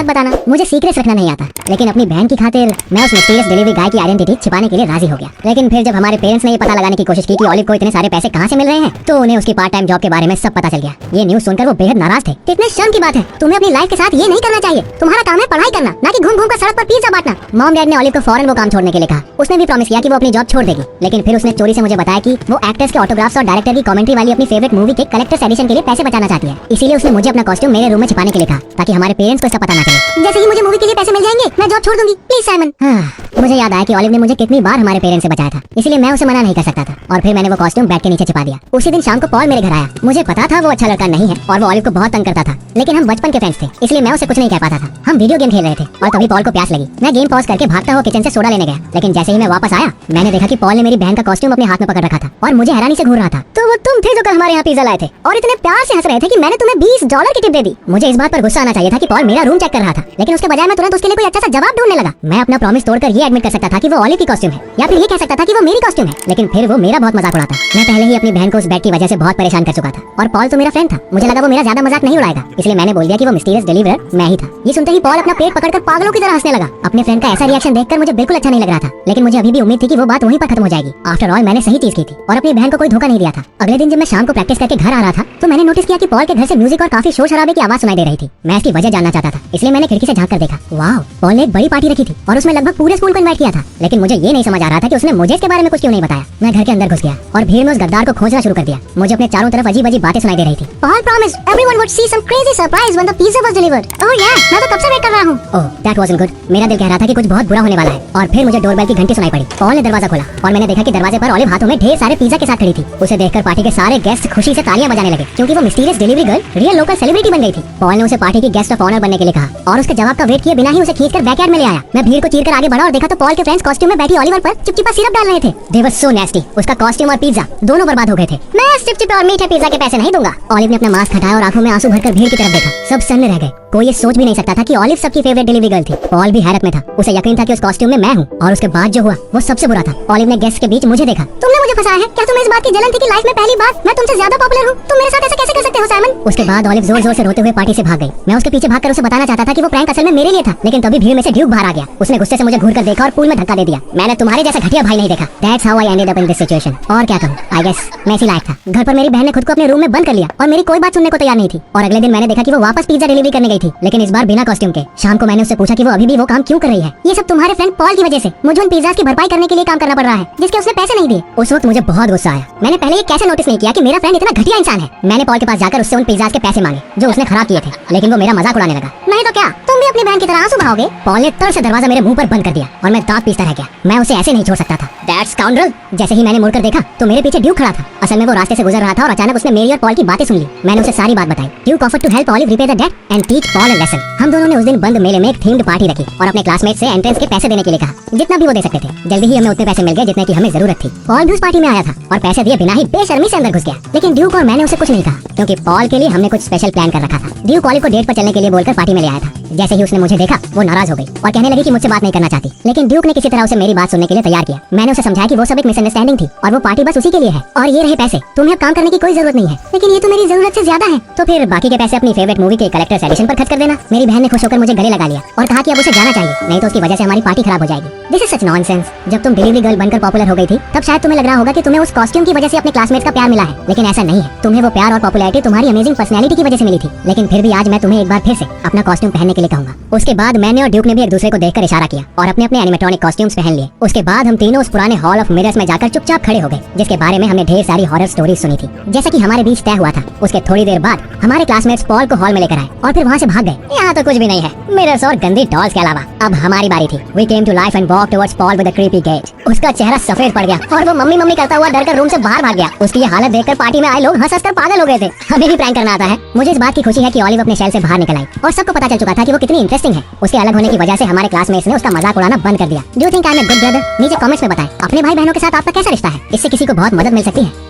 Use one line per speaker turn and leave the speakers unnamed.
मत बताना, मुझे सीक्रेट्स रखना नहीं आता। लेकिन अपनी बहन की खातिर मैं उस मिस्टीरियस डिलीवरी गाय की आइडेंटिटी छिपाने के लिए राजी हो गया। लेकिन फिर जब हमारे पेरेंट्स ने ये पता लगाने की कोशिश की कि ऑलिव को इतने सारे पैसे कहाँ से मिल रहे हैं, तो उन्हें उसकी पार्ट टाइम जॉब के बारे में सब पता चल गया। ये न्यूज़ सुनकर वो बेहद नाराज थे। कितने शर्म की बात है, तुम्हें अपनी लाइफ के साथ ये नहीं करना चाहिए। तुम्हारा काम है पढ़ाई करना, ना कि घूम घूम कर सड़क पर पिज्जा बांटना। मॉम डैड ने ऑलिव को फौरन वो काम छोड़ने के लिए कहा। उसने भी प्रॉमिस किया कि वो अपनी जॉब छोड़ देगी। लेकिन फिर उसने चोरी से मुझे बताया कि वो एक्टर्स के ऑटोग्राफ्स और डायरेक्टर की कमेंट्री वाली अपनी फेवरेट मूवी के कलेक्टर्स एडिशन के लिए पैसे बचाना चाहती है। इसीलिए उसने मुझे अपना कॉस्ट्यूम मेरे रूम में छिपाने के लिए कहा, ताकि हमारे पेरेंट्स को इसका पता ना चले। जैसे ही मुझे मूवी के लिए पैसे मिल जाएंगे, मैं जॉब छोड़ दूंगी, प्लीज साइमन। मुझे याद आया कि ऑलिव ने मुझे कितनी बार हमारे पेरेंट्स से बचाया था, इसलिए मैं उसे मना नहीं कर सकता था। और फिर मैंने वो कॉस्ट्यूम बैग के नीचे छिपा दिया। उसी दिन शाम को पॉल मेरे घर आया। मुझे पता था वो अच्छा लड़का नहीं है और वो ऑलिव को बहुत तंग करता था, लेकिन हम बचपन के फ्रेंड्स थे, इसलिए मैं उसे कुछ नहीं कह पाता था। हम वीडियो गेम खेल रहे थे और तभी पॉल को प्यास लगी। मैं गेम पॉज करके भागता हुआ किचन से सोडा लेने गया। लेकिन जैसे ही मैं वापस आया, मैंने देखा कि पॉल ने मेरी बहन का कॉस्ट्यूम अपने हाथ में पकड़ रखा था और मुझे हैरानी से घूर रहा था। तो वो तुम थे जो कल हमारे यहाँ पिज्जा लाए थे और इतने प्यार से हंस रहे थे कि मैंने तुम्हें $20 की टिप दे दी। मुझे इस बात पर गुस्सा आना चाहिए था कि पॉल मेरा रूम चेक कर रहा था, लेकिन उसके बजाय मैं तुरंत उसके लिए कोई अच्छा सा जवाब ढूंढने लगा। मैं अपना प्रॉमिस तोड़कर ये एडमिट कर सकता था कि वो ऑलिव की कॉस्ट्यूम है, या फिर ये कह सकता था कि वो मेरी कॉस्ट्यूम है, लेकिन फिर वो मेरा बहुत मजाक उड़ाता। मैं पहले ही अपनी बहन को उस बैग की वजह से बहुत परेशान कर चुका था और पॉल तो मेरा फ्रेंड था। मुझे लगा वो मेरा ज्यादा मजाक नहीं उड़ाएगा, इसलिए मैंने बोल दिया कि वो मिस्टीरियस डिलीवरर मैं ही था। ये सुनते ही पॉल अपना पेट पकड़कर पागलों की तरह हंसने लगा। अपने फ्रेंड का ऐसा रिएक्शन देखकर मुझे बिल्कुल अच्छा नहीं लग रहा था, लेकिन मुझे अभी भी उम्मीद थी कि वो बात वहीं पर खत्म हो जाएगी। आफ्टर ऑल मैंने सही चीज की थी और अपनी बहन को कोई धोखा नहीं दिया था। अगले दिन जब मैं शाम को प्रैक्टिस करके घर आ रहा था, तो मैंने नोटिस किया कि पॉल के घर से म्यूजिक और काफी शोर शराबे की आवाज सुनाई दे रही थी। मैं इसकी वजह जानना चाहता था, इसलिए मैंने खिड़की से झांक कर देखा। वाह, पॉल ने एक बड़ी पार्टी रखी थी और उसमें लगभग पूरे स्कूल को इनवाइट किया था। लेकिन मुझे ये नहीं समझ आ रहा था कि उसने मुझे इसके बारे में कुछ क्यों नहीं बताया। मैं घर के अंदर घुस गया और भीड़ में उस गद्दार को खोजना शुरू कर दिया। मुझे अपने चारों तरफ अजीब अजीब बातें सुनाई दे रही थी। Paul promised everyone would see some crazy surprise when the pizza was delivered. Oh yeah, मैं तो कब से वेट कर रहा हूँ। Oh, that wasn't good. मेरा दिल कह रहा था कि कुछ बहुत बुरा होने वाला है। और फिर मुझे डोरबेल की घंटी सुनाई पड़ी। पॉल ने दरवाजा खोला और मैंने देखा कि दरवाजे पर ऑलिव हाथों में ढेर सारे पिज्जा के साथ खड़ी थी। उसे देखकर पार्टी के सारे गेस्ट खुशी से तालियां बजाने लगे, क्योंकि वो mysterious delivery girl real local celebrity बन गई थी। पॉल ने उसे पार्टी की गेस्ट ऑफ ऑनर बनने के लिए कहा और उसके जवाब का वेट किए बिना ही उसे खींचकर बैकयार्ड में ले आया। मैं भीड़ को चीरकर आगे बढ़ा और देखा तो पॉल के फ्रेंड्स कॉस्ट्यूम में बैठी ऑलिवर पर चिपचिपा सिरप डाल रहे थे। They were so nasty. उसका कॉस्ट्यूम और पिज्जा दोनों बर्बाद हो गए थे। मैं चिपचिपे और मीठे पिज्जा के पैसे नहीं दूंगा। ऑलिव ने अपना मास्क हटाया और आंखों में आंसू भरकर भीड़ की तरफ देखा। सब सन्ने रह गए। कोई ये सोच भी नहीं सकता था कि ऑलिव सबकी फेवरेट डिलीवरी गर्ल थी। पॉल भी हैरत में था। उसे यकीन था कि उस कॉस्ट्यूम में मैं हूँ और उसके बाद जो हुआ वो सबसे बुरा था। ऑलिव ने गेस्ट के बीच मुझे देखा। तुमने मुझे फंसाया है क्या? तुम्हें इस बात की जलन थी कि लाइफ में पहली बार मैं तुमसे ज्यादा पॉपुलर हूँ? तुम मेरे साथ ऐसा कैसे कर सकते हो साइमन? उसके बाद ऑलिव जोर जोर से रोते हुए पार्टी से भाग गई। मैं उसके पीछे भागकर उसे बताना चाहता था कि वो प्रैंक असल में मेरे लिए था, लेकिन तभी भीड़ में से ड्यूक बाहर आ गया। उसने गुस्से से मुझे घूर कर देखा और पूल में धक्का दे दिया। मैंने तुम्हारे जैसा घटिया भाई नहीं देखा। That's how I ended up in this situation. और क्या कहूँ, I guess मैं इसी लायक था। घर पर मेरी बहन ने खुद को अपने रूम में बंद कर लिया और मेरी कोई बात सुनने को तैयार नहीं थी। और अगले दिन मैंने देखा कि वो वापस पिज्जा डिलीवरी करने गई थी, लेकिन इस बार बिना कॉस्ट्यूम के। शाम को मैंने उससे पूछा कि वो अभी भी वो काम क्यों कर रही है। ये सब तुम्हारे फ्रेंड पॉल की वजह से। मुझे उन पिज्जा की भरपाई करने के लिए काम करना पड़ रहा है जिसके उसने पैसे नहीं दिए। उस वक्त मुझे बहुत गुस्सा आया। मैंने पहले ये कैसे नोटिस नहीं किया कि मेरा फ्रेंड इतना घटिया इंसान है। मैंने पॉल के पास जाकर उससे उन पिज्जा के पैसे मांगे जो उसने खराब किए थे, लेकिन वो मेरा मजाक उड़ाने लगा। नहीं तो क्या तुम भी अपनी बहन की तरह आंसू बहाओगे? पॉल ने तड़ से दरवाजा मेरे मुंह पर बंद कर दिया और मैं दांत पीसता रह गया। मैं उसे ऐसे नहीं छोड़ सकता था। That scoundrel. जैसे ही मैंने मुड़कर देखा तो मेरे पीछे ड्यूक खड़ा था। असल में वो रास्ते से गुजर रहा था और अचानक उसने मेरी और पॉल की बातें सुन ली। मैंने उसे सारी बात बताई। Duke offered to help Olive repay the debt and teach Paul a lesson. हम दोनों ने उस दिन बंद मेले में एक थीम्ड पार्टी रखी और अपने क्लासमेट से एंट्रेंस के पैसे देने के लिए कहा, जितना भी वो दे सकते थे। जल्दी ही हमें उतने पैसे मिल गए जितने की हमें जरूरत थी। पॉल भी उस पार्टी में आया था और पैसे दिए बिना ही बेशर्मी से अंदर घुस गया। लेकिन ड्यूक और मैंने उसे कुछ नहीं कहा, क्योंकि पॉल के लिए हमने कुछ स्पेशल प्लान कर रखा था। ड्यूक ऑलिव को डेट पर चलने के लिए बोलकर पार्टी में ले आया था। जैसे ही उसने मुझे देखा वो नाराज हो गई और कहने लगी कि मुझसे बात नहीं करना चाहती। लेकिन ड्यूक ने किसी तरह उसे मेरी बात सुनने के लिए तैयार किया। मैंने उसे समझाया कि वो सब एक मिसअंडरस्टैंडिंग थी और वो पार्टी बस उसी के लिए है। और ये रहे पैसे, तुम्हें अब काम करने की कोई जरूरत नहीं है। लेकिन ये तो मेरी जरूरत से ज्यादा है। तो फिर बाकी के पैसे अपनी फेवरेट मूवी के कलेक्टर्स एडिशन पर खर्च कर देना। मेरी बहन ने खुश होकर मुझे गले लगा लिया और कहा कि अब उसे जाना चाहिए, नहीं तो उसकी वजह से हमारी पार्टी खराब हो जाएगी। This is such nonsense. जब तुम डिलीवरी गर्ल बनकर पॉपुलर हो गई थी तब शायद तुम्हें लग रहा होगा कि तुम्हें उस कॉस्ट्यूम की वजह से अपने क्लासमेट्स का प्यार मिला है, लेकिन ऐसा नहीं है। तुम्हें वो प्यार और पॉपुलैरिटी तुम्हारी अमेजिंग पर्सनैलिटी की वजह से मिली थी। लेकिन फिर भी आज मैं तुम्हें एक बार फिर से अपना कॉस्ट्यूम पहनने के लिए कहूंगा। उसके बाद मैंने और ड्यूक ने भी एक दूसरे को देखकर इशारा किया और अपने अपने एनिमेट्रॉनिक कॉस्ट्यूम्स पहन लिए। उसके बाद हम तीनों उस पुराने हॉल ऑफ मिरर्स में जाकर चुपचाप खड़े हो गए, जिसके बारे में हमने ढेर सारी हॉरर स्टोरीज सुनी थी। जैसा कि हमारे बीच तय हुआ था, उसके थोड़ी देर बाद हमारे क्लासमेट्स पॉल को हॉल में लेकर आए और फिर वहाँ से भाग गए। यहाँ तो कुछ भी नहीं है, मिरर्स और गंदी डॉल्स के अलावा। अब हमारी बारी थी। We came to life and walked towards Paul with a creepy gait. उसका चेहरा सफेद पड़ गया और वो मम्मी मम्मी करता हुआ डरकर रूम से बाहर भाग गया। उसकी ये हालत देखकर पार्टी में आए लोग हंस कर पागल हो गए थे। हमें भी प्रैंक करना आता है। मुझे इस बात की खुशी है कि ऑलिव अपने शेल से बाहर निकल आई और सबको पता चल चुका था कि वो कितनी इंटरेस्टिंग है। उसके अलग होने की वजह से हमारे क्लासमेट्स ने उसका मजाक उड़ाना बंद कर दिया। Do you think I am a good brother? नीचे कमेंट्स में बताएं अपने भाई बहनों के साथ आपका कैसा रिश्ता है। इससे किसी को बहुत मदद मिल सकती है।